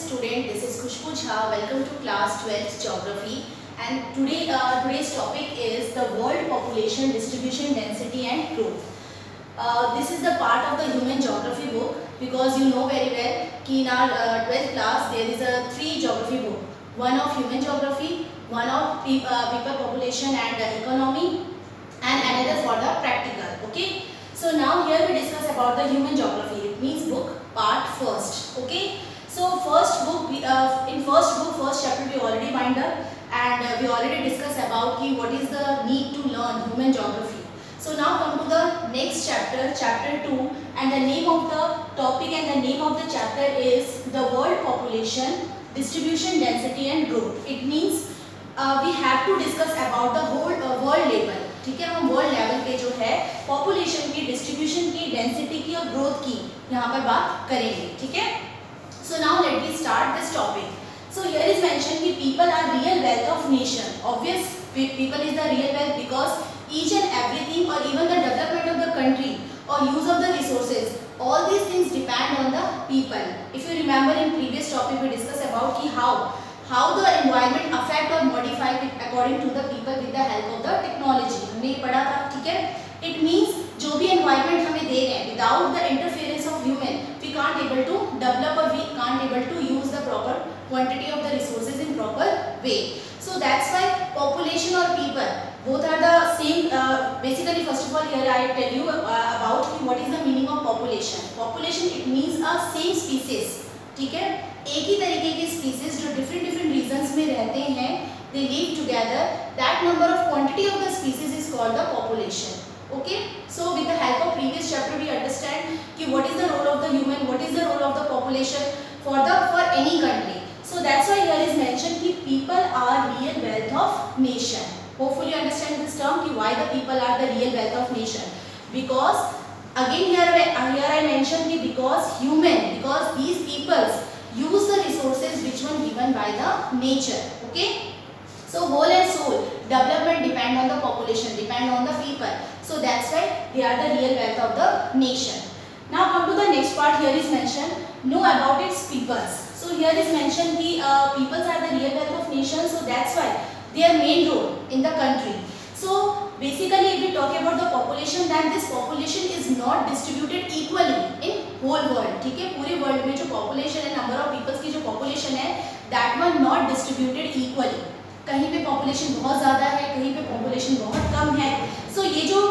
student. This is Khushbu Jha. Welcome to class 12th geography. And today's topic is the world population distribution, density and growth. This is the part of the human geography book because you know very well that in our 12th class there is a 3 geography book. One of human geography, one of people population and economy, and another for the practical. Okay. So now here we discuss about the human geography. It means book part first. Okay. So first chapter we already wind up and we already discussed about what is the need to learn human geography. So now come to the next chapter, chapter 2, and the name of the topic and the name of the chapter is the world population, distribution, density and growth. It means we have to discuss about the whole world level. ठीक है, हम world level पे जो है population की, distribution की, density की और ग्रोथ की यहाँ पर बात करेंगे. ठीक है. So now let me start this topic. So here is mentioned कि people are real wealth of nation. Obvious, people is the real wealth because each and everything or even the development of the country or use of the resources, all these things depend on the people. If you remember in previous topic we discussed about कि how the environment affect or modify according to the people with the help of the technology. हमने ये पढ़ा था. ठीक है. It means जो भी environment हमें दे रहे हैं, without the interference of human, we can't able to develop or we can't able to use the proper quantity of the resources in proper way. So that's why population or people both are the same. Basically, first of all, here I tell you about what is the meaning of population. Population it means a same species. ठीक है. एक ही तरीके के species जो different regions में रहते हैं, they live together, that number of quantity of the species is called the population. Okay. So with the help of previous chapter we understand कि what is the role of the human, what is the role of the population for any country. So that's why here is mention कि people are real wealth of nation. Hopefully understand this term कि why the people are the real wealth of nation. Because again here I mention कि because these peoples use the resources which were given by the nature. Okay. So whole and soul development depend on the population, depend on the people. So that's why they are the real wealth of the nation. Now come to the next part. Here is mentioned know about its peoples. So here is mentioned the peoples are the real wealth of nation. So that's why their main role in the country. So basically if we talk about the population, then this population is not distributed equally in whole world. ठीक है. पूरे world में जो population है, number of peoples की जो population है, that one not distributed equally. कहीं पे population बहुत ज़्यादा है, कहीं पे population बहुत कम है. So ये जो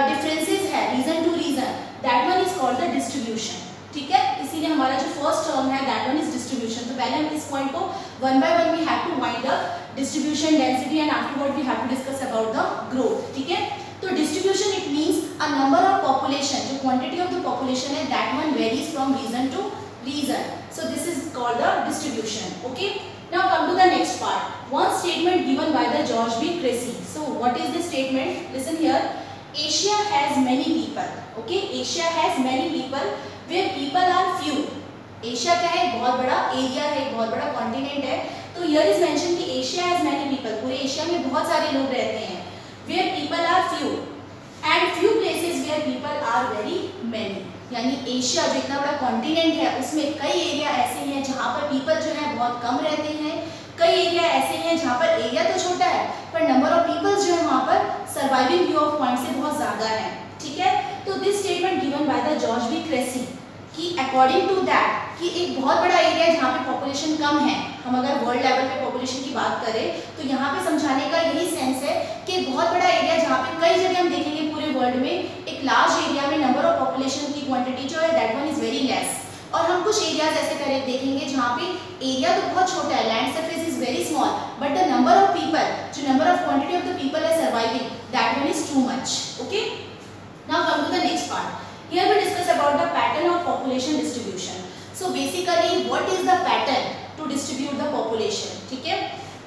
differences है reason to reason, that one is called the distribution. ठीक है. इसीलिए हमारा जो first term है that one is distribution. तो पहले हम इस point को one by one we have to wind up distribution, density and afterward we have to discuss about the growth. ठीक है. तो distribution it means a number of population, जो quantity of the population है that one varies from region to region. So this is called the distribution. Okay. Now come to the next part. One statement given by the George B. Cressy. So what is this statement? Listen here. Asia has many people. Okay. Asia has many people where people are few. Asia क्या है? बहुत बड़ा area है, बहुत बड़ा continent है. तो here is mention कि एशिया हैज मैनी पीपल. पूरे एशिया में बहुत सारे लोग रहते हैं. Where people are few and few places where people are very many. यानी एशिया जो इतना बड़ा कॉन्टिनेंट है उसमें कई एरिया ऐसे हैं जहाँ पर पीपल जो है बहुत कम रहते हैं. कई एरिया ऐसे हैं जहाँ पर एरिया तो छोटा है पर नंबर ऑफ पीपल्स जो है वहाँ पर सर्वाइविंग व्यू ऑफ पॉइंट से बहुत ज़्यादा है. ठीक है. तो this statement given by the George B Cressey कि अकॉर्डिंग टू दैट कि एक बहुत बड़ा एरिया जहाँ पे पॉपुलेशन कम है, हम अगर वर्ल्ड लेवल पे पॉपुलेशन की बात करें तो यहाँ पे समझाने का यही सेंस है कि बहुत बड़ा एरिया जहाँ पे कई जगह हम देखेंगे पूरे वर्ल्ड में एक लार्ज एरिया में नंबर ऑफ पॉपुलेशन की क्वांटिटी जो है that one is very less. और हम कुछ एरियाज ऐसे करें देखेंगे जहाँ पे एरिया तो बहुत छोटा है, land surface is very small but the number of people, जो number of quantity of the people है surviving, that one is too much. Okay. Now come to the next part. Here we discuss about the pattern of population distribution. So basically what is the pattern to distribute the population? ठीक है.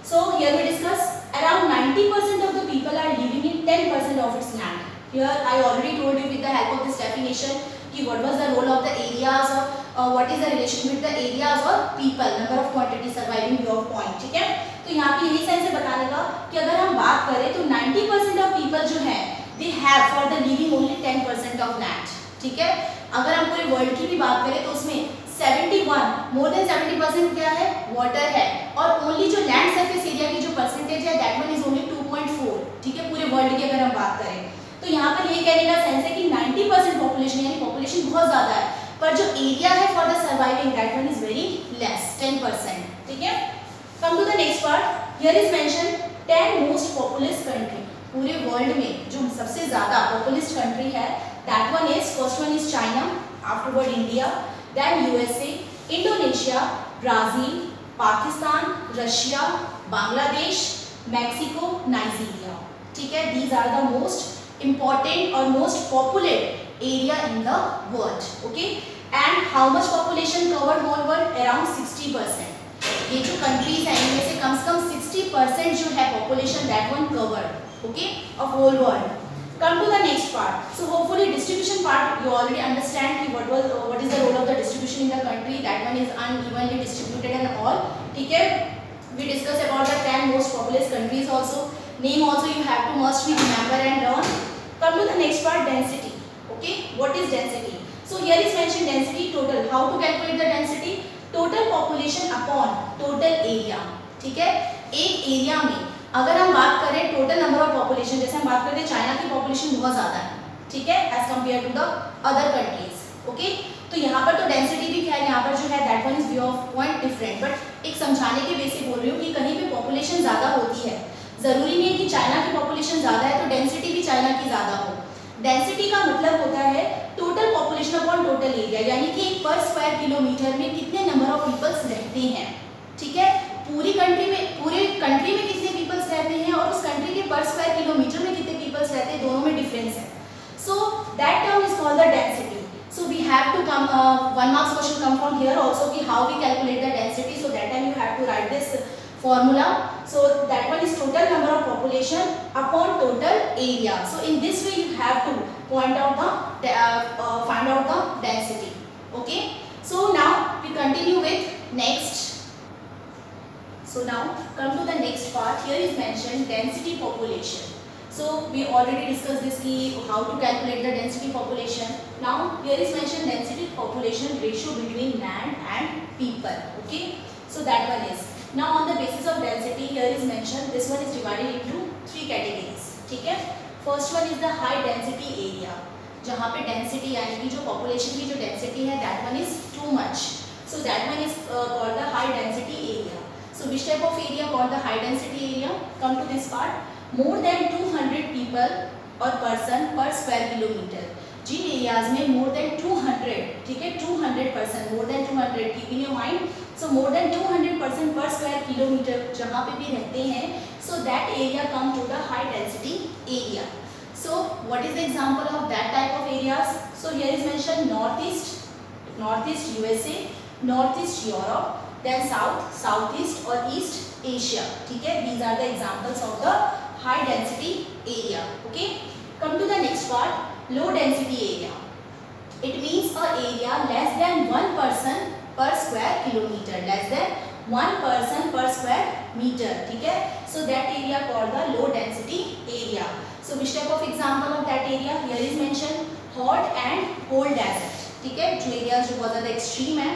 So here we discuss around 90% of the people are living in 10% of its land. Here I already told you with the help of this definition कि what was the role of the areas or what is the relation with the areas or people, number of quantity, surviving view of point. ठीक है. तो यहाँ पे यही sense है बताने का कि अगर हम बात करें तो 90% of people जो है they have for the living only 10% of land. ठीक है. अगर हम पूरे वर्ल्ड की भी बात करें तो उसमें 71 more than 70% 1% क्या है, वाटर है, और ओनली जो लैंड सरफेस एरिया की जो परसेंटेज है दैट वन इज ओनली 2.4, ठीक है, पूरे वर्ल्ड की अगर हम बात करें। तो यहाँ पर ये कहने का सेंस है कि 90% पॉपुलेशन यानी पॉपुलेशन बहुत ज़्यादा है, पर जो एरिया है for the surviving that one is very less, 10%, ठीक है। Come to the next part, here is mention 10 most populous country, पूरे वर्ल्ड में जो सबसे ज़्यादा पॉपुलस कंट्री है that one is, first one is China, afterward India, then USA, Indonesia, Brazil, Pakistan, Russia, Bangladesh, Mexico, Nigeria, ठीक है। These are the most important और most populate area in the world, okay. And how much population covered whole world, around 60%। ये जो countries हैं इनमें से कम 60% जो है population that one covered, okay, of whole world. Come to the next part. So hopefully distribution part you already understand कि what is the role of the distribution in the country, that one is unevenly distributed and all, ठीक है। We discuss about the 10 most populous countries also, name also you have to must be remember and learn. Come to the next part, density, okay, what is density? So here is mentioned density total, how to calculate the density, total population upon total area, ठीक है। एक area में अगर हम बात करें total number of population, जैसे हम बात करते हैं चाइना की पॉपुलेशन बहुत ज़्यादा है, ठीक है, as compare to the other countries, okay. तो यहाँ पर तो डेंसिटी भी खैर यहाँ पर जो है that one is view of point different, but एक समझाने के बेस से बोल रही हूँ कि कहीं पे पॉपुलेशन ज़्यादा होती है, ज़रूरी नहीं है कि चाइना की पॉपुलेशन ज़्यादा है तो डेंसिटी भी चाइना की ज़्यादा हो। डेंसिटी का मतलब होता है total population upon total area, यानी कि एक पर स्क्वायर किलोमीटर में कितने नंबर ऑफ पीपल्स रहते हैं, ठीक है। पूरे कंट्री में कितने पीपल्स रहते हैं और उस कंट्री के पर स्क्वायर किलोमीटर में कितने पीपल्स रहते हैं, दोनों में डिफरेंस है। So that term is called the density. So we have to come, 1 marks question come from here also कि how we calculate the density, so that time you have to write this formula. So that one is total number of population upon total area. So in this way you have to point out the find out the density, okay. So now we continue with next. So now come to the next part. Here is mentioned density population. So we already discussed this key how to calculate the density population. Now here is mentioned density population ratio between land and people, okay. So that one is, now on the basis of density here is mentioned, this one is divided into 3 categories, ठीक है। First one is the high density area, जहाँ पे density यानी कि जो population की जो density है that one is too much, so that one is called the high density area. So which type of area called the high density area? Come to this part, more than 200 people or person per square kilometer. जिन areas में more than 200, ठीक है, 200 person, more than 200, keep in your mind. So more than 200 person per square kilometer जहाँ पे भी रहते हैं, so that area come to the high density area. So what is the example of that type of areas? So here is mention north east USA, north east Europe, then south east और east Asia, ठीक है। These are the examples of the high density area, okay. Come to the next part, low density area. It means a area less than 1 person per square kilometer, less than 1 person per square meter, ठीक है। So that area called the low density area. So which type of example of that area? Here is mentioned hot and cold desert, ठीक है, जो areas जो बहुत ज़्यादा extreme है,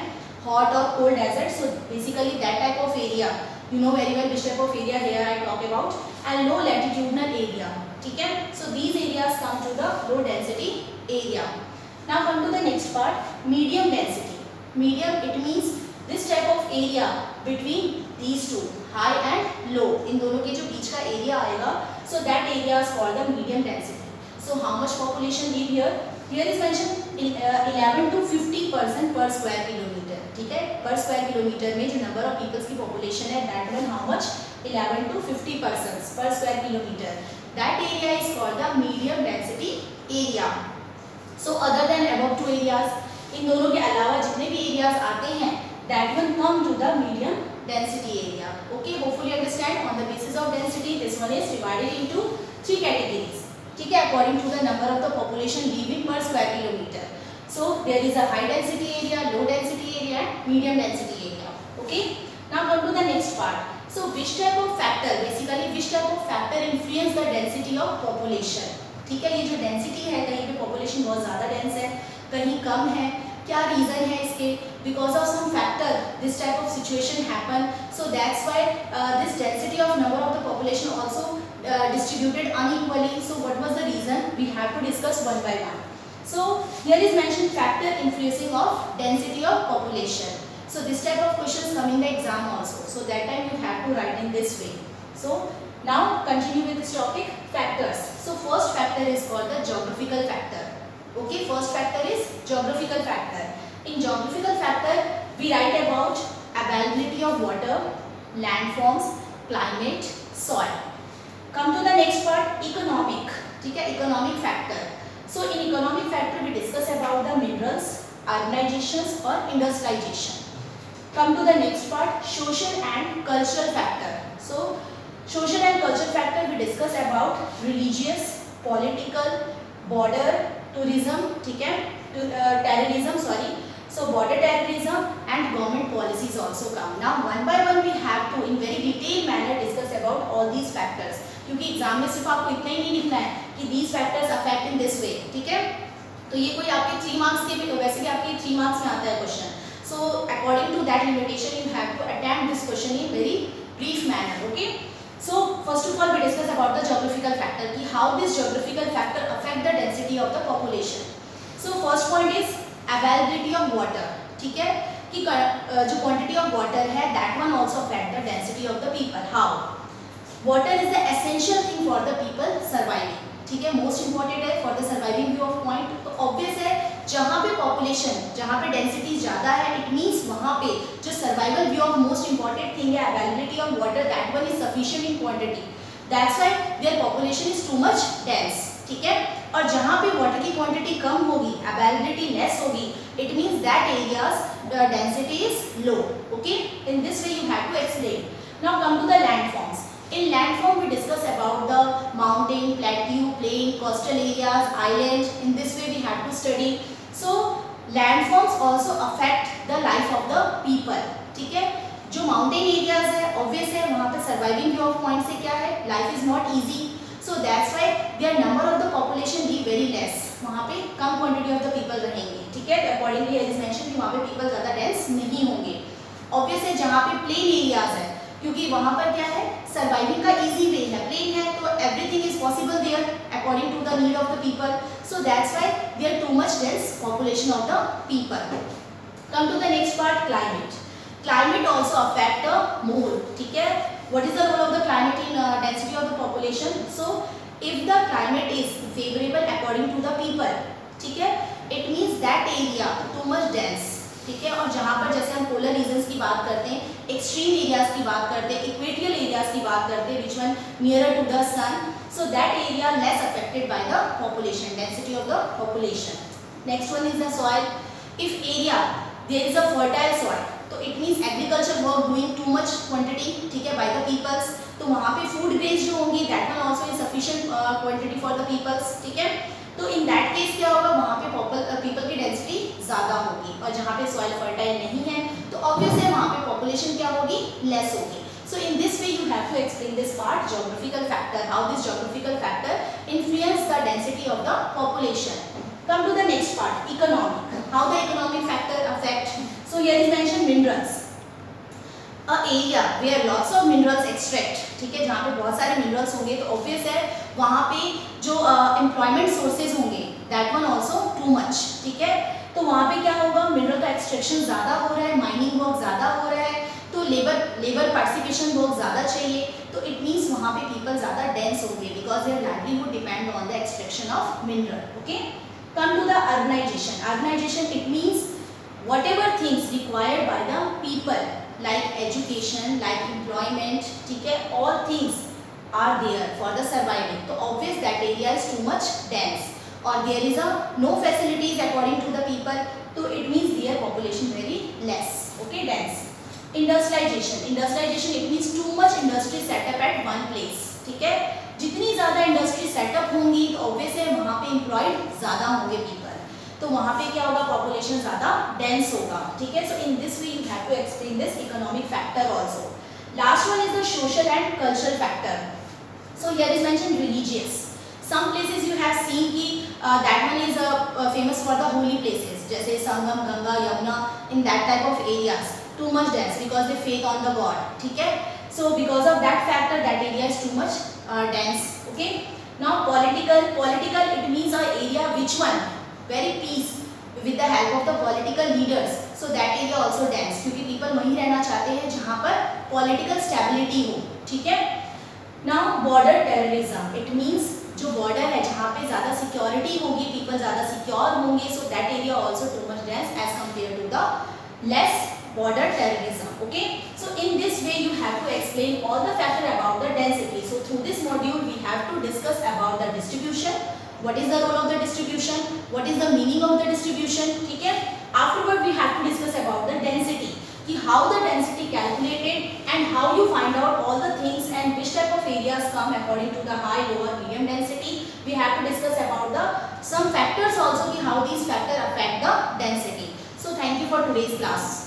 hot और cold desert. So basically that type of area, you know very well which type of area here I talk about, and low latitudinal area, ठीक है। So these areas come to the low density area. Now come to the next part, medium density. Medium, it means this type of area between these two, high and low, इन दोनों के जो बीच का area आएगा, so that area is called the medium density. So how much population live here? Here is mentioned 11 to 50% per square kilometer, ठीक है। per square kilometer में जो number of peoples की population है, that one how much? 11 to 50% per square kilometer. That area is called the medium density area. So other than above two areas, इन दोनों के अलावा जितने भी areas आते हैं, that will come to the medium density area. Okay, hopefully understand. On the basis of density, this one is divided into 3 categories. ठीक है, according to the number of the population living per square kilometer. So there is a high density area, low density area, and medium density area. Okay. Now come to the next part. So which type of factor, basically which type of factor influence the density of population? ठीक है, ये जो density है, कहीं पे population बहुत ज़्यादा dense है, कहीं कम है, क्या रीजन है इसके, because of some factor this type of situation happen, so that's why this density of number of the population also distributed unequally. So what was the reason? We have to discuss one by one. So here is mentioned factor influencing of density of population. So this type of questions come in the exam also, so that time you have to write in this way. So now continue with this topic, factors. So first factor is called the geographical factor. Okay, first factor is geographical factor. In geographical factor we write about availability of water, landforms, climate, soil. Come to the next part, economic. ठीक है, economic factor. So in economic factor we discuss about the minerals, urbanizations or industrialization. Come to the next part, social and cultural factor. So social and cultural factor we discuss about religious, political, border, tourism, ठीक है, terrorism, sorry. So border terrorism and government policies also come. Now one by one we have to in very detailed manner discuss about all these factors. क्योंकि exam में सिर्फ आपको इतना ही नहीं लिखना है कि these factors affect in this way, ठीक है। तो ये कोई आपके 3 मार्क्स के भी, वैसे भी आपके 3 मार्क्स में आता है question, so according to that limitation you have to attempt this question in very brief manner. Okay, so first of all we discuss about the geographical factor कि how this geographical factor affect the density of the population. So first point is availability of water, ठीक है, कि जो quantity of water है that one also affect the density of the people. How? Water is the essential thing for the people surviving, ठीक है, most important है for the surviving view of point. तो obvious है जहाँ पे population, जहाँ पे डेंसिटी ज़्यादा है, इट मीन्स वहाँ पे जो survival view of most important thing है availability of water, that one is sufficient in quantity, that's why there population is too much dense, ठीक है. और जहाँ पे वाटर की क्वांटिटी कम होगी, अवेलेबिलिटी लेस होगी, it means that areas density is low. Okay, in this way you have to explain. Now come to the landforms. In landform we discuss about the mountain, plateau, plain, coastal areas, island. In this way we have to study. So landforms also affect the life of the people, ठीक है. जो mountain areas है obvious है वहाँ पे surviving view of point से क्या है, life is not easy. So that's why their number of the population be very less. वहाँ पे कम quantity of the people रहेंगे, ठीक है. Accordingly as mentioned कि वहाँ पे people ज़्यादा dense नहीं होंगे. Obvious है जहाँ पे plain areas है, क्योंकि वहाँ पर क्या है, सर्वाइविंग का इजी वे है, प्लेन है, तो everything is possible there according to the need of the people. So that's why there too much dense population of the people. Come to the next part, climate. Climate also affect the more, ठीक है. What is the role of the climate in density of the population? So if the climate is favourable according to the people, ठीक है, it means that area too much dense, ठीक है. और जहाँ पर जैसे हम पोलर रीजन्स की बात करते हैं, एक्सट्रीम एरियाज की बात करते हैं, इक्वेटोरियल एरियाज की बात करते हैं, which one nearer to the sun, so that area less affected by the population, density of the population. Next one is the soil. If area there is a fertile soil, तो it means agriculture work doing too much quantity, ठीक है, by the peoples, तो वहाँ पे food grains जो होंगी that one also in sufficient quantity for the peoples, ठीक है. तो इन दैट केस क्या होगा, वहाँ पे पीपल की डेंसिटी ज़्यादा होगी, और जहाँ पे सॉइल फर्टाइल नहीं है तो ऑब्वियस है वहाँ पे पॉपुलेशन क्या होगी, लेस होगी. So in this way you have to explain this part, geographical factor, how this geographical factor influence the density of the population. Come to the next part, economic. How the economic factor affect? So here is mention minerals. A area where lots of minerals extract, ठीक है, जहाँ पे बहुत सारे minerals होंगे तो obvious है वहाँ पे जो एम्प्लॉयमेंट सोर्सेज होंगे that one also too much, ठीक है. तो वहाँ पे क्या होगा, मिनरल का एक्सट्रैक्शन ज़्यादा हो रहा है, माइनिंग वर्क ज़्यादा हो रहा है, तो लेबर पार्टिसिपेशन वर्क ज़्यादा चाहिए, तो इट मीन्स वहाँ पे पीपल ज़्यादा डेंस होंगे because their livelihood depend on the extraction of mineral. Okay, come to the urbanization. Urbanization it means whatever things required by the people like education, like employment, ठीक है, all things are there for the surviving. तो obvious that area is too much dense or there is a no facilities according to the people, तो it means their population very less. Okay, dense. Industrialization. Industrialization it means too much industry set up at one place, ठीक है. जितनी ज़्यादा industry setup होंगी तो obvious है वहाँ पे एम्प्लॉयड ज़्यादा होंगे पीपल, तो वहाँ पे क्या होगा, पॉपुलेशन ज़्यादा डेंस होगा, ठीक है. So in this way you have to explain this economic factor also. Last one is the social and cultural factor. So here is mention religious. Some places you have seen की that one is famous for the holy places, जैसे Sangam, Ganga, Yamuna, in that type of areas, too much dense because they faith on the God. ठीक है? So because of that factor, that area is too much dense. Okay? Now political it means a area which one very peace with the help of the political leaders. So that area also dense क्योंकि people वहीं रहना चाहते हैं जहाँ पर political stability हो. ठीक है? Now border terrorism it means जो border है जहाँ पे ज़्यादा security होगी, people ज़्यादा secure होंगे, so that area also too much dense as compared to the less border terrorism. Okay, so in this way you have to explain all the factor about the density. So through this module we have to discuss about the distribution, what is the role of the distribution, what is the meaning of the distribution. ठीक है? Afterward we have to discuss about the density, कि how the density calculated and how you find out all the things and which type of areas come according to the high, lower, medium density. We have to discuss about the some factors also, कि how these factors affect the density. So thank you for today's class.